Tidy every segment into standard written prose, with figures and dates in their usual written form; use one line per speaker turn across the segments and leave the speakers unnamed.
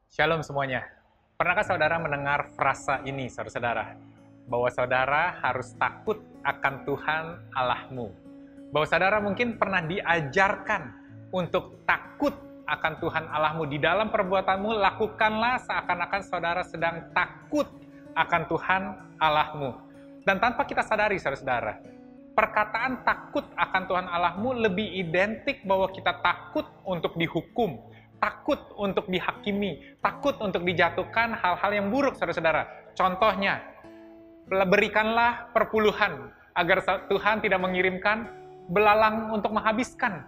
Shalom semuanya. Pernahkah saudara mendengar frasa ini, saudara-saudara? Bahwa saudara harus takut akan Tuhan Allahmu. Bahwa saudara mungkin pernah diajarkan untuk takut akan Tuhan Allahmu. Di dalam perbuatanmu, lakukanlah seakan-akan saudara sedang takut akan Tuhan Allahmu. Dan tanpa kita sadari, saudara-saudara, perkataan takut akan Tuhan Allahmu lebih identik bahwa kita takut untuk dihukum, takut untuk dihakimi, takut untuk dijatuhkan hal-hal yang buruk, saudara-saudara. Contohnya, berikanlah perpuluhan agar Tuhan tidak mengirimkan belalang untuk menghabiskan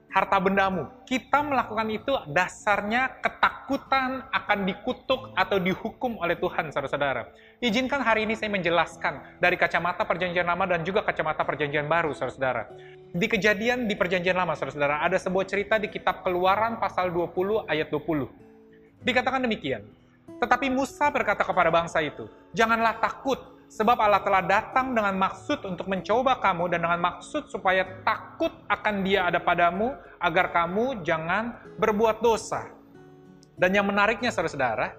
harta bendamu. Kita melakukan itu dasarnya ketakutan akan dikutuk atau dihukum oleh Tuhan, saudara-saudara. Izinkan hari ini saya menjelaskan dari kacamata Perjanjian Lama dan juga kacamata Perjanjian Baru, saudara-saudara. Di kejadian di Perjanjian Lama, saudara-saudara, ada sebuah cerita di kitab Keluaran pasal 20 ayat 20. Dikatakan demikian, tetapi Musa berkata kepada bangsa itu, "Janganlah takut, sebab Allah telah datang dengan maksud untuk mencoba kamu dan dengan maksud supaya takut akan Dia ada padamu, agar kamu jangan berbuat dosa." Dan yang menariknya, saudara-saudara,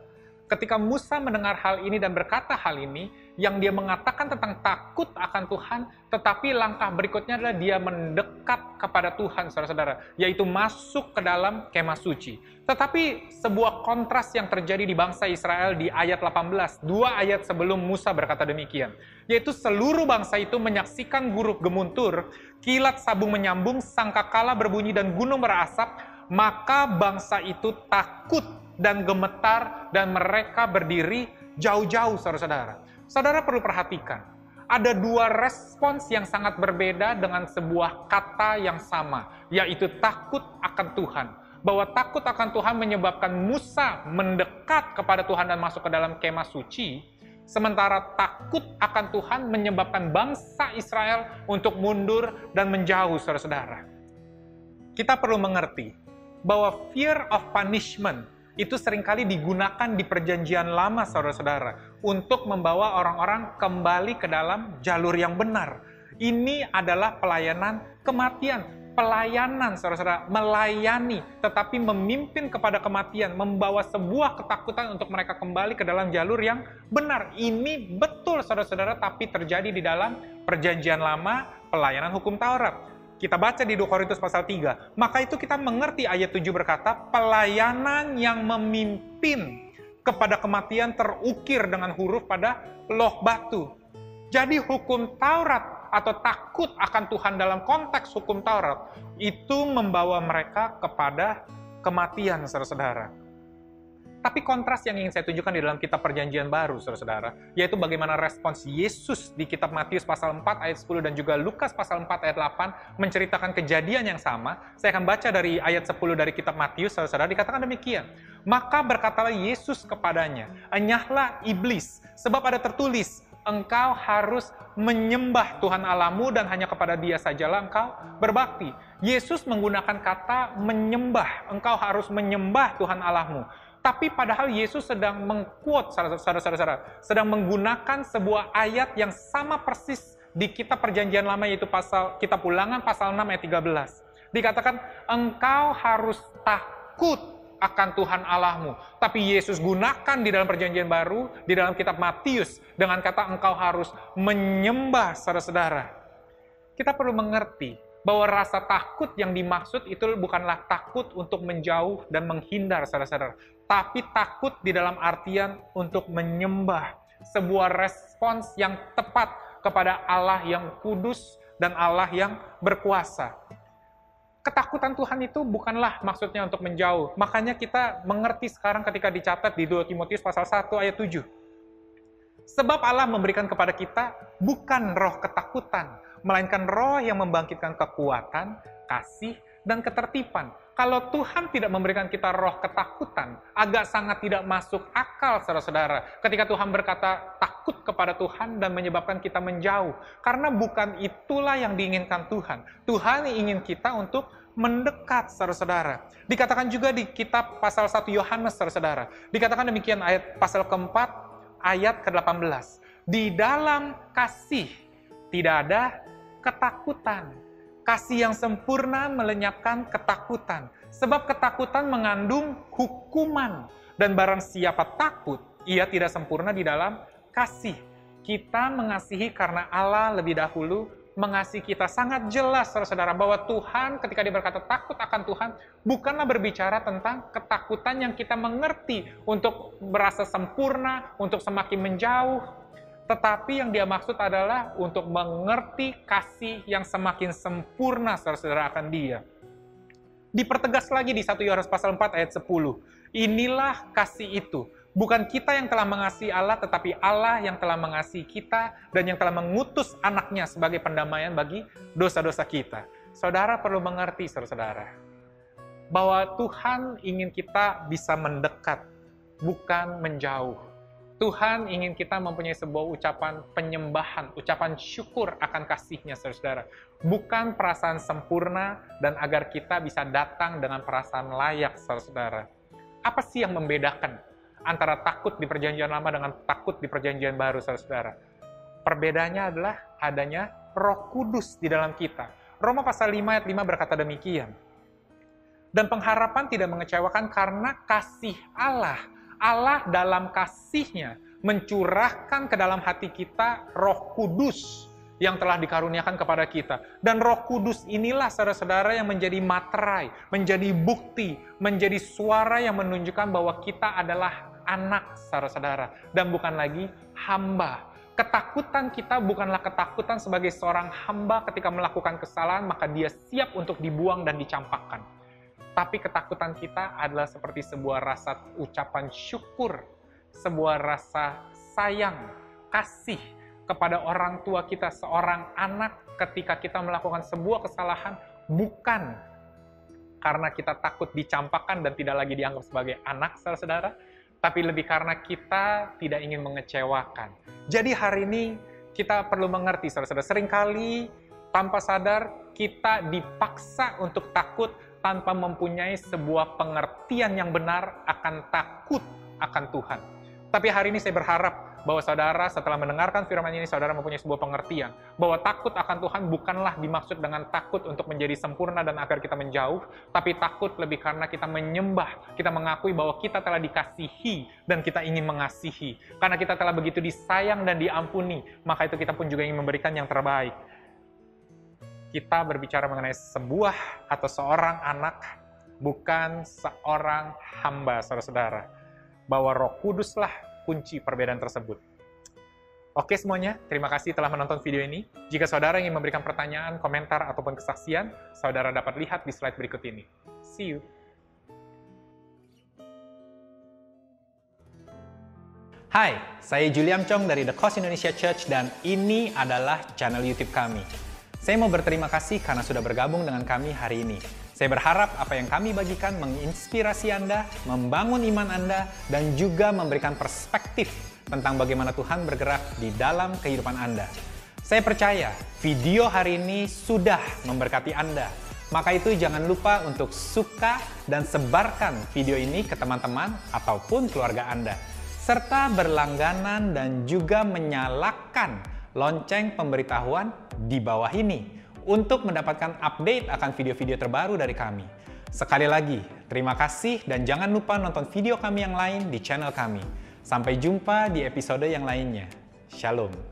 ketika Musa mendengar hal ini dan berkata hal ini, yang dia mengatakan tentang takut akan Tuhan, tetapi langkah berikutnya adalah dia mendekat kepada Tuhan, saudara-saudara, yaitu masuk ke dalam kemah suci. Tetapi sebuah kontras yang terjadi di bangsa Israel di ayat 18, 2 ayat sebelum Musa berkata demikian, yaitu seluruh bangsa itu menyaksikan guruk gemuntur, kilat sabung menyambung, sangkakala berbunyi dan gunung berasap, maka bangsa itu takut dan gemetar dan mereka berdiri jauh-jauh, saudara-saudara. Saudara perlu perhatikan, ada dua respons yang sangat berbeda dengan sebuah kata yang sama, yaitu takut akan Tuhan. Bahwa takut akan Tuhan menyebabkan Musa mendekat kepada Tuhan dan masuk ke dalam kemah suci, sementara takut akan Tuhan menyebabkan bangsa Israel untuk mundur dan menjauh, saudara-saudara. Kita perlu mengerti bahwa fear of punishment itu seringkali digunakan di Perjanjian Lama, saudara-saudara, untuk membawa orang-orang kembali ke dalam jalur yang benar. Ini adalah pelayanan kematian. Pelayanan, saudara-saudara, melayani, tetapi memimpin kepada kematian, membawa sebuah ketakutan untuk mereka kembali ke dalam jalur yang benar. Ini betul, saudara-saudara, tapi terjadi di dalam Perjanjian Lama, pelayanan hukum Taurat. Kita baca di 2 Korintus pasal 3. Maka itu kita mengerti ayat 7 berkata, pelayanan yang memimpin kepada kematian terukir dengan huruf pada loh batu. Jadi hukum Taurat atau takut akan Tuhan dalam konteks hukum Taurat itu membawa mereka kepada kematian, saudara-saudara. Tapi kontras yang ingin saya tunjukkan di dalam kitab Perjanjian Baru, saudara-saudara, yaitu bagaimana respons Yesus di kitab Matius pasal 4 ayat 10 dan juga Lukas pasal 4 ayat 8 menceritakan kejadian yang sama. Saya akan baca dari ayat 10 dari kitab Matius, saudara-saudara, dikatakan demikian. Maka berkatalah Yesus kepadanya, "Enyahlah iblis, sebab ada tertulis, engkau harus menyembah Tuhan Allahmu dan hanya kepada Dia sajalah engkau berbakti." Yesus menggunakan kata menyembah, engkau harus menyembah Tuhan Allahmu. Tapi padahal Yesus sedang mengquote, saudara-saudara, sedang menggunakan sebuah ayat yang sama persis di kitab Perjanjian Lama, yaitu kitab Ulangan pasal 6 ayat 13. Dikatakan, engkau harus takut akan Tuhan Allahmu. Tapi Yesus gunakan di dalam Perjanjian Baru, di dalam kitab Matius, dengan kata engkau harus menyembah, saudara-saudara. Kita perlu mengerti bahwa rasa takut yang dimaksud itu bukanlah takut untuk menjauh dan menghindar, saudara-saudara, tapi takut di dalam artian untuk menyembah, sebuah respons yang tepat kepada Allah yang kudus dan Allah yang berkuasa. Ketakutan Tuhan itu bukanlah maksudnya untuk menjauh. Makanya kita mengerti sekarang ketika dicatat di 2 Timotius pasal 1 ayat 7. Sebab Allah memberikan kepada kita bukan roh ketakutan, melainkan roh yang membangkitkan kekuatan, kasih, dan ketertiban. Kalau Tuhan tidak memberikan kita roh ketakutan, agak sangat tidak masuk akal, saudara-saudara, ketika Tuhan berkata takut kepada Tuhan dan menyebabkan kita menjauh. Karena bukan itulah yang diinginkan Tuhan. Tuhan ingin kita untuk mendekat, saudara-saudara. Dikatakan juga di kitab pasal 1 Yohanes, saudara-saudara. Dikatakan demikian ayat pasal keempat, ayat ke-18. Di dalam kasih tidak ada ketakutan. Kasih yang sempurna melenyapkan ketakutan. Sebab ketakutan mengandung hukuman. Dan barang siapa takut, ia tidak sempurna di dalam kasih. Kita mengasihi karena Allah lebih dahulu mengasihi kita. Sangat jelas, saudara-saudara, bahwa Tuhan ketika dia berkata takut akan Tuhan, bukanlah berbicara tentang ketakutan yang kita mengerti untuk merasa sempurna, untuk semakin menjauh. Tetapi yang dia maksud adalah untuk mengerti kasih yang semakin sempurna, saudara-saudara, akan dia. Dipertegas lagi di 1 Yohanes pasal 4 ayat 10. Inilah kasih itu. Bukan kita yang telah mengasihi Allah, tetapi Allah yang telah mengasihi kita dan yang telah mengutus anaknya sebagai pendamaian bagi dosa-dosa kita. Saudara perlu mengerti, saudara-saudara, bahwa Tuhan ingin kita bisa mendekat, bukan menjauh. Tuhan ingin kita mempunyai sebuah ucapan penyembahan, ucapan syukur akan kasih-Nya, saudara-saudara. Bukan perasaan sempurna dan agar kita bisa datang dengan perasaan layak, saudara-saudara. Apa sih yang membedakan antara takut di perjanjian lama dengan takut di perjanjian baru, saudara-saudara? Perbedaannya adalah adanya Roh Kudus di dalam kita. Roma pasal 5 ayat 5 berkata demikian. Dan pengharapan tidak mengecewakan karena kasih Allah. Allah dalam kasih-Nya mencurahkan ke dalam hati kita Roh Kudus yang telah dikaruniakan kepada kita. Dan Roh Kudus inilah, saudara-saudara, yang menjadi materai, menjadi bukti, menjadi suara yang menunjukkan bahwa kita adalah anak, saudara-saudara, dan bukan lagi hamba. Ketakutan kita bukanlah ketakutan sebagai seorang hamba ketika melakukan kesalahan, maka dia siap untuk dibuang dan dicampakkan. Tapi ketakutan kita adalah seperti sebuah rasa ucapan syukur, sebuah rasa sayang, kasih kepada orang tua kita, seorang anak ketika kita melakukan sebuah kesalahan, bukan karena kita takut dicampakkan dan tidak lagi dianggap sebagai anak, saudara-saudara, tapi lebih karena kita tidak ingin mengecewakan. Jadi hari ini kita perlu mengerti, saudara-saudara, seringkali tanpa sadar kita dipaksa untuk takut tanpa mempunyai sebuah pengertian yang benar akan takut akan Tuhan. Tapi hari ini saya berharap bahwa saudara setelah mendengarkan firman ini, saudara mempunyai sebuah pengertian bahwa takut akan Tuhan bukanlah dimaksud dengan takut untuk menjadi sempurna dan agar kita menjauh, tapi takut lebih karena kita menyembah, kita mengakui bahwa kita telah dikasihi dan kita ingin mengasihi. Karena kita telah begitu disayang dan diampuni, maka itu kita pun juga ingin memberikan yang terbaik. Kita berbicara mengenai sebuah atau seorang anak, bukan seorang hamba, saudara-saudara. Bahwa Roh Kuduslah kunci perbedaan tersebut. Oke semuanya, terima kasih telah menonton video ini. Jika saudara ingin memberikan pertanyaan, komentar, ataupun kesaksian, saudara dapat lihat di slide berikut ini. See you! Hai, saya Julian Chong dari The Cause Indonesia Church dan ini adalah channel YouTube kami. Saya mau berterima kasih karena sudah bergabung dengan kami hari ini. Saya berharap apa yang kami bagikan menginspirasi Anda, membangun iman Anda, dan juga memberikan perspektif tentang bagaimana Tuhan bergerak di dalam kehidupan Anda. Saya percaya video hari ini sudah memberkati Anda. Maka itu jangan lupa untuk suka dan sebarkan video ini ke teman-teman ataupun keluarga Anda. Serta berlangganan dan juga menyalakan lonceng pemberitahuan di bawah ini untuk mendapatkan update akan video-video terbaru dari kami. Sekali lagi, terima kasih dan jangan lupa nonton video kami yang lain di channel kami. Sampai jumpa di episode yang lainnya. Shalom.